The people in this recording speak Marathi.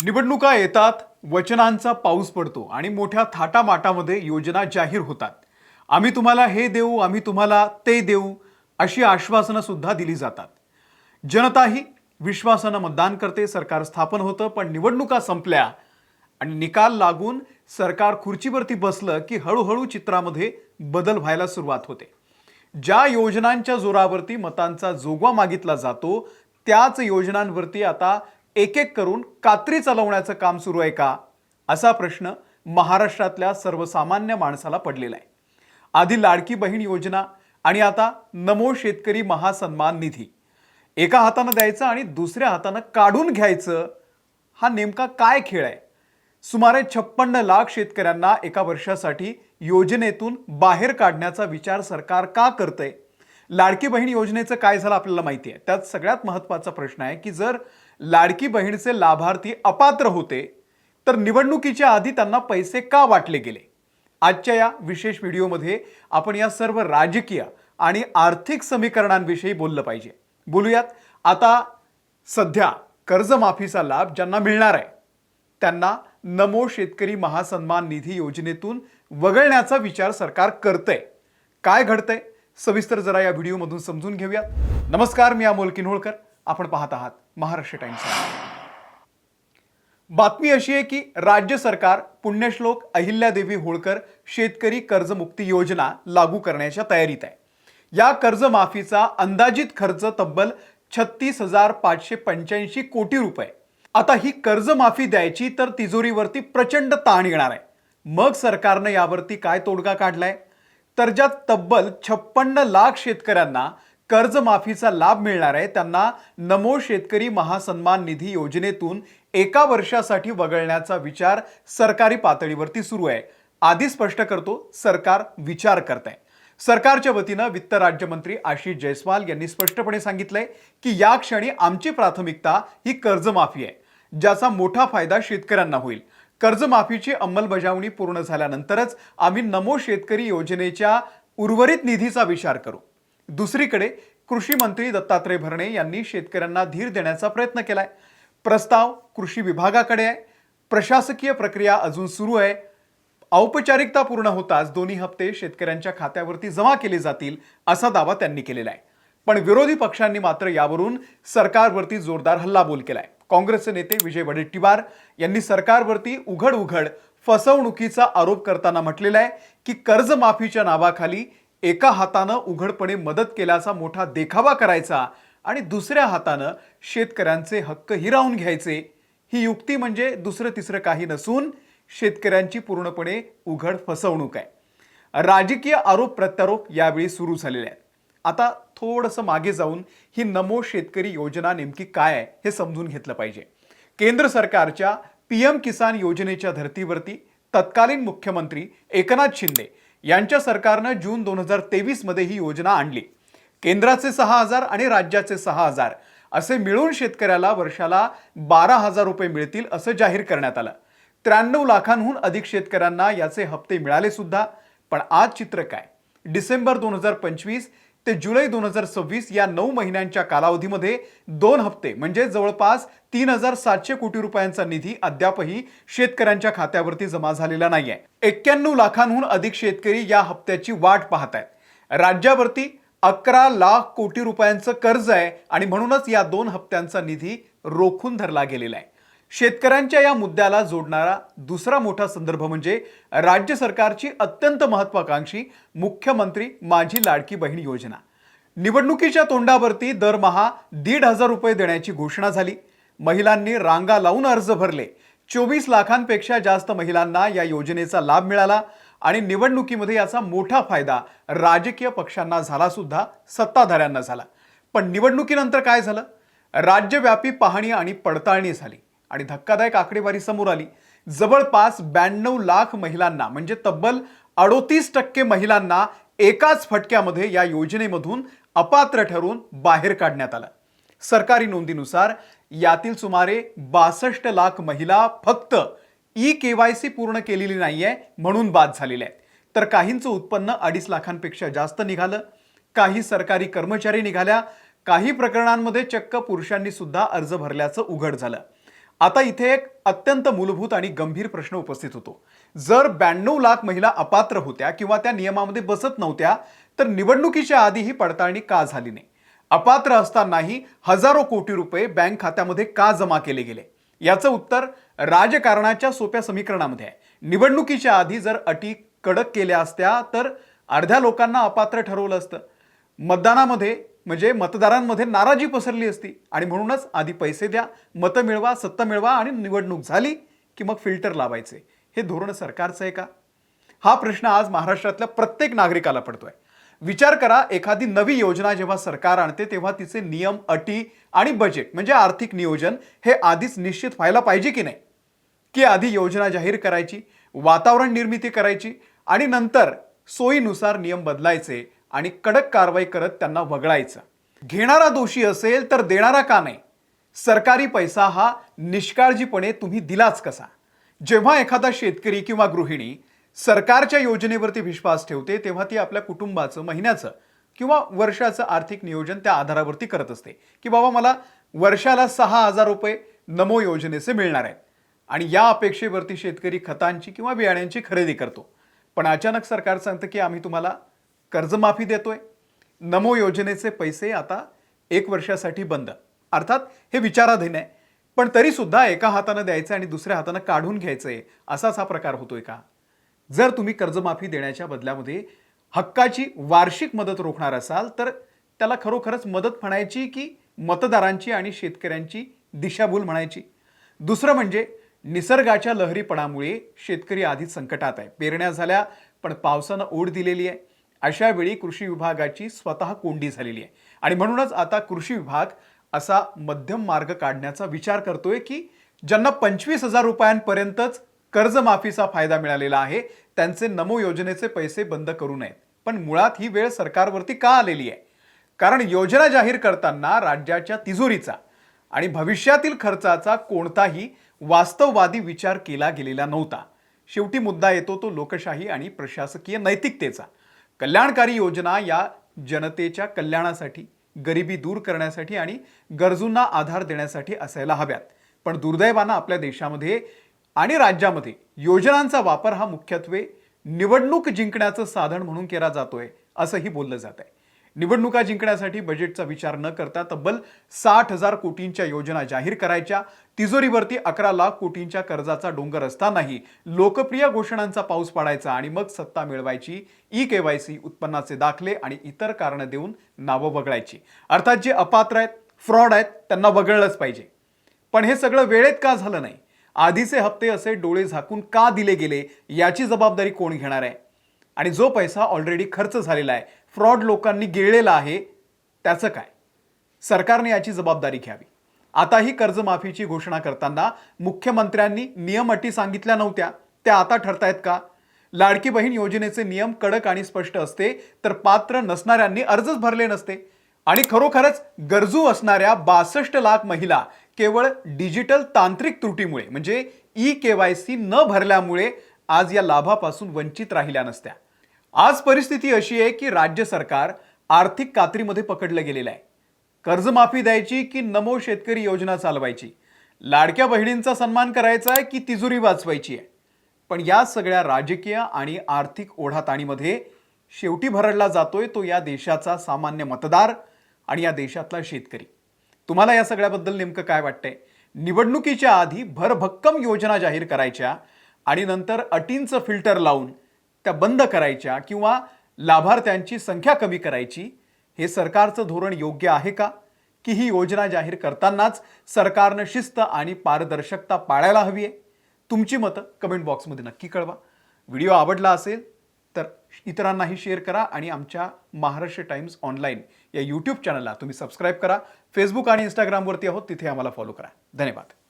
निवडणुका येतात, वचनांचा पाऊस पडतो आणि मोठ्या थाटामाटामध्ये योजना जाहीर होतात. आम्ही तुम्हाला हे देऊ, आम्ही तुम्हाला ते देऊ, अशी आश्वासनं सुद्धा दिली जातात. जनताही विश्वासानं मतदान करते, सरकार स्थापन होतं. पण निवडणुका संपल्या आणि निकाल लागून सरकार खुर्चीवरती बसलं की हळूहळू चित्रामध्ये बदल व्हायला सुरुवात होते. ज्या योजनांच्या जोरावरती मतांचा जोगवा मागितला जातो, त्याच योजनांवरती आता एक एक करून कात्री चालवण्याचं काम सुरू आहे का, असा प्रश्न महाराष्ट्रातल्या सर्वसामान्य माणसाला पडलेला आहे. आधी लाडकी बहीण योजना आणि आता नमो शेतकरी महासन्मान निधी. एका हातानं द्यायचं आणि दुसऱ्या हातानं काढून घ्यायचं, हा नेमका काय खेळ आहे? सुमारे 56 लाख शेतकऱ्यांना एका वर्षासाठी योजनेतून बाहेर काढण्याचा विचार सरकार का करतंय? लाडकी बहीण योजनेचं काय झालं आपल्याला माहिती आहे. त्यात सगळ्यात महत्त्वाचा प्रश्न आहे की जर लाडकी बहीणचे लाभार्थी अपात्र होते तर निवडणुकीच्या आधी त्यांना पैसे का वाटले गेले? आजच्या या विशेष व्हिडिओमध्ये आपण या सर्व राजकीय आणि आर्थिक समीकरणांविषयी बोललं पाहिजे. बोलूयात. आता सध्या कर्जमाफीचा लाभ ज्यांना मिळणार आहे त्यांना नमो शेतकरी महासन्मान निधी योजनेतून वगळण्याचा विचार सरकार करतंय. काय घडतंय सविस्तर जरा या व्हिडिओमधून समजून घेऊयात. नमस्कार, मी अमोल किन्होळकर. आपण पाहत आहात महाराष्ट्र टाइम्स. बातमी अशी आहे की राज्य सरकार पुण्यश्लोक अहिल्यादेवी होळकर शेतकरी कर्जमुक्ती योजना लागू करण्याच्या तयारीत आहे. या कर्जमाफीचा अंदाजित खर्च तब्बल 36,585 कोटी रुपये. आता ही कर्जमाफी द्यायची तर तिजोरीवरती प्रचंड ताण येणार आहे. मग सरकारनं यावरती काय तोडगा काढलाय? तर ज्या तब्बल 56 लाख शेतकऱ्यांना कर्जमाफीचा लाभ मिळणार आहे त्यांना नमो शेतकरी महासन्मान निधी योजनेतून एका वर्षासाठी वगळण्याचा विचार सरकारी पातळीवरती सुरू आहे. आधी स्पष्ट करतो, सरकार विचार करत आहे. सरकारच्या वतीनं वित्त राज्यमंत्री आशिष जयस्वाल यांनी स्पष्टपणे सांगितलंय की या क्षणी आमची प्राथमिकता ही कर्जमाफी आहे, ज्याचा मोठा फायदा शेतकऱ्यांना होईल. कर्जमाफीची अंमलबजावणी पूर्ण झाल्यानंतरच आम्ही नमो शेतकरी योजनेच्या उर्वरित निधीचा विचार करू. दुसरीकडे कृषी मंत्री दत्तात्रय भरणे यांनी शेतकऱ्यांना धीर देण्याचा प्रयत्न केलाय. प्रस्ताव कृषी विभागाकडे आहे. प्रशासकीय प्रक्रिया अजून सुरू आहे. औपचारिकता पूर्ण होताच दोन्ही हप्ते शेतकऱ्यांच्या खात्यावरती जमा केले जातील असा दावा त्यांनी केलेला आहे. पण विरोधी पक्षांनी मात्र यावरून सरकारवरती जोरदार हल्लाबोल केलाय. काँग्रेसचे नेते विजय वडेट्टीवार यांनी सरकारवरती उघड फसवणुकीचा आरोप करताना म्हटलेला आहे की कर्जमाफीच्या नावाखाली एका हातानं उघडपणे मदत केल्याचा मोठा देखावा करायचा आणि दुसऱ्या हातानं शेतकऱ्यांचे हक्क हिरावून घ्यायचे. ही युक्ती म्हणजे दुसरं तिसरं काही नसून शेतकऱ्यांची पूर्णपणे उघड फसवणूक आहे. राजकीय आरोप प्रत्यारोप यावेळी सुरू झालेले आहेत. आता थोडंसं मागे जाऊन ही नमो शेतकरी योजना नेमकी काय आहे हे समजून घेतलं पाहिजे. केंद्र सरकारच्या PM किसान योजनेच्या धर्तीवरती तत्कालीन मुख्यमंत्री एकनाथ शिंदे यांच्या सरकारनं जून 2023 मध्ये ही योजना आणली. केंद्राचे 6,000 आणि राज्याचे 6,000 असे मिळून शेतकऱ्याला वर्षाला 12,000 रुपये मिळतील असं जाहीर करण्यात आलं. 93 लाखांहून अधिक शेतकऱ्यांना याचे हप्ते मिळाले सुद्धा. पण आज चित्र काय? डिसेंबर 2025 ते जुलै 2026 या 9 महिन्यांच्या कालावधीमध्ये 2 हप्ते म्हणजे जवळपास 3,700 कोटी रुपयांचा निधी अद्यापही शेतकऱ्यांच्या खात्यावरती जमा झालेला नाहीये. 91 लाखांहून अधिक शेतकरी या हप्त्याची वाट पाहत आहेत. राज्यावरती 11 लाख कोटी रुपयांचं कर्ज आहे आणि म्हणूनच या 2 हप्त्यांचा निधी रोखून धरला गेलेला आहे. शेतकऱ्यांच्या या मुद्द्याला जोडणारा दुसरा मोठा संदर्भ म्हणजे राज्य सरकारची अत्यंत महत्त्वाकांक्षी मुख्यमंत्री माझी लाडकी बहीण योजना. निवडणुकीच्या तोंडावरती दरमहा 1,500 रुपये देण्याची घोषणा झाली. महिलांनी रांगा लावून अर्ज भरले. 24 लाखांपेक्षा जास्त महिलांना या योजनेचा लाभ मिळाला आणि निवडणुकीमध्ये याचा मोठा फायदा राजकीय पक्षांना झाला सुद्धा, सत्ताधाऱ्यांना झाला. पण निवडणुकीनंतर काय झालं? राज्यव्यापी पाहणी आणि पडताळणी झाली आणि धक्कादायक आकडेवारी समोर आली. जवळपास 92 लाख महिलांना म्हणजे तब्बल 38% महिलांना एकाच फटक्यामध्ये या योजनेमधून अपात्र ठरून बाहेर काढण्यात आलं. सरकारी नोंदीनुसार यातील सुमारे 62 लाख महिला फक्त KYC पूर्ण केलेली नाहीये म्हणून बाद झालेल्या आहेत. तर काहींचं उत्पन्न 2.5 लाखांपेक्षा जास्त निघालं. काही सरकारी कर्मचारी निघाल्या. काही प्रकरणांमध्ये चक्क पुरुषांनी सुद्धा अर्ज भरल्याचं उघड झालं. आता इथे एक अत्यंत मूलभूत आणि गंभीर प्रश्न उपस्थित होतो. जर 92 लाख महिला अपात्र होत्या किंवा त्या नियमामध्ये बसत नव्हत्या, तर निवडणुकीच्या आधी ही पडताळणी का झाली नाही? अपात्र असतानाही हजारो कोटी रुपये बँक खात्यामध्ये का जमा केले गेले? याचं उत्तर राजकारणाच्या सोप्या समीकरणामध्ये आहे. निवडणुकीच्या आधी जर अटी कडक केल्या असत्या तर अर्ध्या लोकांना अपात्र ठरवलं असतं. मतदानामध्ये म्हणजे मतदारांमध्ये नाराजी पसरली असती आणि म्हणूनच आधी पैसे द्या, मतं मिळवा, सत्ता मिळवा आणि निवडणूक झाली की मग फिल्टर लावायचे. हे धोरण सरकारचं आहे का? हा प्रश्न आज महाराष्ट्रातल्या प्रत्येक नागरिकाला पडतोय. विचार करा, एखादी नवी योजना जेव्हा सरकार आणते तेव्हा तिचे नियम, अटी आणि बजेट म्हणजे आर्थिक नियोजन हे आधीच निश्चित व्हायला पाहिजे की नाही? की आधी योजना जाहीर करायची, वातावरण निर्मिती करायची आणि नंतर सोयीनुसार नियम बदलायचे आणि कडक कारवाई करत त्यांना वगळायचं. घेणारा दोषी असेल तर देणारा का नाही? सरकारी पैसा हा निष्काळजीपणे तुम्ही दिलाच कसा? जेव्हा एखादा शेतकरी किंवा गृहिणी सरकारच्या योजनेवरती विश्वास ठेवते तेव्हा ती आपल्या कुटुंबाचं महिन्याचं किंवा वर्षाचं आर्थिक नियोजन त्या आधारावरती करत असते की बाबा मला वर्षाला 6,000 रुपये नमो योजनेचे मिळणार आहेत आणि या अपेक्षेवरती शेतकरी खतांची किंवा बियाण्यांची खरेदी करतो. पण अचानक सरकार सांगतं की आम्ही तुम्हाला कर्जमाफी देतोय. नमो योजनेचे पैसे आता 1 वर्षासाठी बंद. अर्थात हे विचाराधीन आहे, पण तरी सुद्धा एका हाताने द्यायचं आणि दुसऱ्या हाताने काढून घ्यायचंय असाच हा प्रकार होतोय का? जर तुम्ही कर्जमाफी देण्याच्या बदल्यामध्ये हक्काची वार्षिक मदत रोखणार असाल तर त्याला खरोखरच मदत म्हणायची की मतदारांची आणि शेतकऱ्यांची दिशाभूल म्हणायची? दुसरं म्हणजे निसर्गाच्या लहरीपणामुळे शेतकरी आधीच संकटात आहे. पेरण्या झाल्या पण पावसानं ओढ दिलेली आहे. अशा वेळी कृषी विभागाची स्वतः कोंडी झालेली आहे आणि म्हणूनच आता कृषी विभाग असा मध्यम मार्ग काढण्याचा विचार करतोय की ज्यांना 25,000 रुपयांपर्यंतच कर्जमाफीचा फायदा मिळालेला आहे त्यांचे नमो योजनेचे पैसे बंद करू नयेत. पण मुळात ही वेळ सरकारवरती का आलेली आहे? कारण योजना जाहीर करताना राज्याच्या तिजोरीचा आणि भविष्यातील खर्चाचा कोणताही वास्तववादी विचार केला गेलेला नव्हता. शेवटी मुद्दा येतो तो लोकशाही आणि प्रशासकीय नैतिकतेचा. कल्याणकारी योजना या जनतेच्या कल्याणासाठी, गरिबी दूर करण्यासाठी आणि गरजूंना आधार देण्यासाठी असायला हव्यात. पण दुर्दैवानं आपल्या देशामध्ये आणि राज्यामध्ये योजनांचा वापर हा मुख्यत्वे निवडणूक जिंकण्याचं साधन म्हणून केला जातोय असंही बोललं जात आहे. निवडणुका जिंकण्यासाठी बजेटचा विचार न करता तब्बल 60,000 कोटींच्या योजना जाहीर करायच्या, तिजोरीवरती 11 लाख कोटींच्या कर्जाचा डोंगर असतानाही लोकप्रिय घोषणांचा पाऊस पाडायचा आणि मग सत्ता मिळवायची. ई-केवायसी, उत्पन्नाचे दाखले आणि इतर कारणं देऊन नावं वगळायची. अर्थात जे अपात्र आहेत, फ्रॉड आहेत त्यांना वगळलंच पाहिजे. पण हे सगळं वेळेत का झालं नाही? आधीचे हप्ते असे डोळे झाकून का दिले गेले याची जबाबदारी कोण घेणार आहे? आणि जो पैसा ऑलरेडी खर्च झालेला आहे, फ्रॉड लोकांनी गिळलेला आहे, त्याचं काय? सरकारने याची जबाबदारी घ्यावी. आता ही कर्जमाफीची घोषणा करताना मुख्यमंत्र्यांनी नियम अटी सांगितल्या नव्हत्या, त्या आता ठरतायत का? लाडकी बहीण योजनेचे नियम कडक आणि स्पष्ट असते तर पात्र नसणाऱ्यांनी अर्जच भरले नसते आणि खरोखरच गरजू असणाऱ्या 62 लाख महिला केवळ डिजिटल तांत्रिक त्रुटीमुळे म्हणजे ई-केवायसी न भरल्यामुळे आज या लाभापासून वंचित राहिल्या नसत्या. आज परिस्थिती अशी आहे की राज्य सरकार आर्थिक कात्रीमध्ये पकडलं गेलेलं आहे. कर्जमाफी द्यायची की नमो शेतकरी योजना चालवायची? लाडक्या बहिणींचा सन्मान करायचा आहे की तिजोरी वाचवायची आहे? पण या सगळ्या राजकीय आणि आर्थिक ओढाताणीमध्ये शेवटी भरडला जातोय तो या देशाचा सामान्य मतदार आणि या देशातला शेतकरी. तुम्हाला या सगळ्याबद्दल नेमकं काय वाटतंय? निवडणुकीच्या आधी भरभक्कम योजना जाहीर करायच्या आणि नंतर अटींचं फिल्टर लावून त्या बंद करायच्या किंवा लाभार्थ्यांची संख्या कमी करायची, हे सरकारचं धोरण योग्य आहे का? की ही योजना जाहीर करतानाच सरकारनं शिस्त आणि पारदर्शकता पाळायला हवी आहे? तुमची मतं कमेंट बॉक्समध्ये नक्की कळवा. व्हिडिओ आवडला असेल तर इतरांनाही शेअर करा आणि आमच्या महाराष्ट्र टाइम्स ऑनलाईन या यूट्यूब चॅनलला तुम्ही सबस्क्राईब करा. फेसबुक आणि इंस्टाग्रामवरती आहोत, तिथे आम्हाला फॉलो करा. धन्यवाद.